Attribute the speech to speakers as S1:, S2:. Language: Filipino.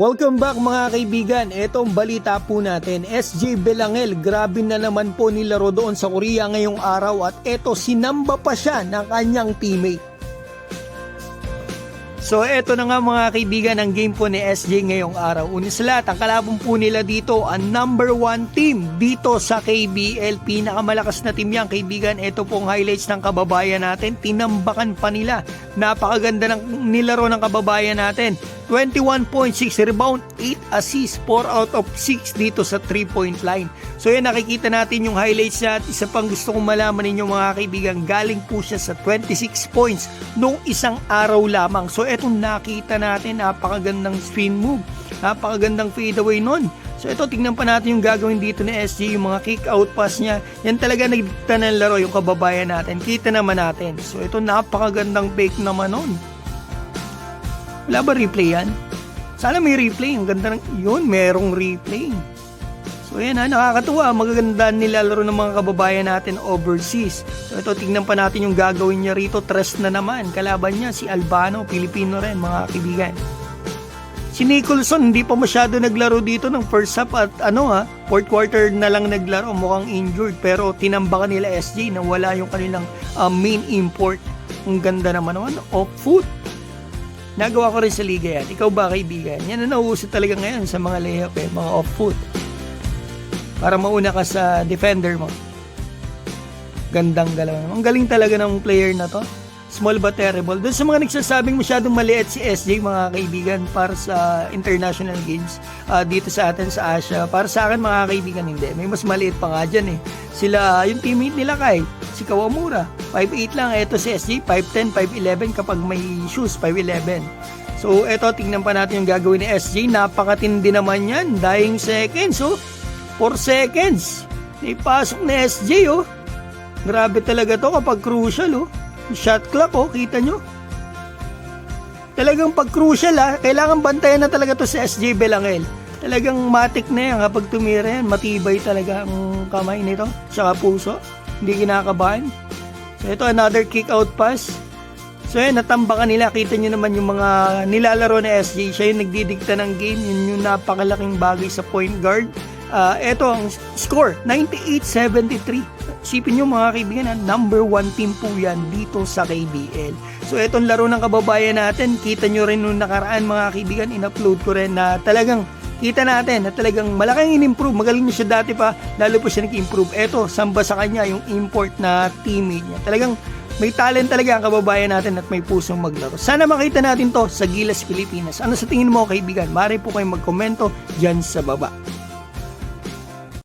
S1: Welcome back mga kaibigan. Etong balita po natin, SJ Belangel, grabe na naman po nilaro doon sa Korea ngayong araw at eto sinamba pa siya ng kanyang teammate. So eto na nga mga kaibigan ang game po ni SJ ngayong araw. Una sa lahat, ang kalabang po nila dito ang number 1 team dito sa KBL. Pinakamalakas na team yan kaibigan. Ito pong highlights ng kababayan natin. Tinambakan pa nila. Napakaganda ng nilaro ng kababayan natin. 21.6 rebound, 8 assists, 4 out of 6 dito sa 3-point line. So yan, nakikita natin yung highlights niya at isa pang gusto kong malaman ninyo mga kaibigan, galing po siya sa 26 points nung isang araw lamang. So etong nakita natin, napakagandang spin move, napakagandang fadeaway nun. So ito, tingnan pa natin yung gagawin dito ni SG, yung mga kick out pass niya. Yan talaga nagdikta ng laro yung kababayan natin. Kita naman natin. So ito, napakagandang fake naman nun. Wala ba replay yan? Sana may replay. Ang ganda ng yun, merong replay. So yan ha, nakakatuwa. Magaganda nilalaro ng mga kababayan natin overseas. So ito, tignan pa natin yung gagawin niya rito. Trust na naman. Kalaban niya si Albano, Pilipino rin mga kaibigan. Si Nicholson hindi pa masyado naglaro dito ng first half at fourth quarter na lang naglaro. Mukhang injured pero tinambakan nila SJ na wala yung kanilang main import. Ang ganda naman off foot. Nagawa ko rin sa liga yan. Ikaw ba kaibigan? Yan na nauuso talaga ngayon sa mga layup mga off foot. Para mauna ka sa defender mo. Gandang galaw. Ang galing talaga ng player na to. Small but terrible. Doon sa mga nagsasabing masyadong maliit si SJ mga kaibigan para sa international games dito sa atin sa Asia. Para sa akin mga kaibigan hindi. May mas maliit pa nga dyan Sila, yung teammate nila si Kawamura. 5'8 lang. Ito si SJ, 5'10, 5'11 kapag may shoes, 5'11. So eto, tingnan pa natin yung gagawin ni SJ. Napakatindi naman yan. Dying seconds 4 seconds. Ipasok ni SJ Grabe talaga to kapag crucial Shot clock kita nyo. Talagang pag crucial kailangan bantayan na talaga to si SJ Belangel. Talagang matik na yan kapag tumira yan. Matibay talaga ang kamay nito. Tsaka puso. Hindi kinakabahan. So ito, another kick out pass. So yan, natambakan nila. Kita nyo naman yung mga nilalaro na SJ. Siya yung nagdidikta ng game. Yun yung napakalaking bagay sa point guard. Ito ang score, 98-73. Sipin nyo mga kaibigan, number 1 team po yan dito sa KBL. So itong laro ng kababayan natin, kita nyo rin nung nakaraan mga kaibigan, in-upload ko rin na talagang kita natin na talagang malaking in-improve. Magaling na siya dati pa, lalo po siya nag-improve. Ito, samba sa kanya yung import na teammate niya. Talagang may talent talaga ang kababayan natin at may pusong maglaro. Sana makita natin to sa Gilas Pilipinas. Ano sa tingin mo kaibigan? Maaari po kayong magkomento dyan sa baba.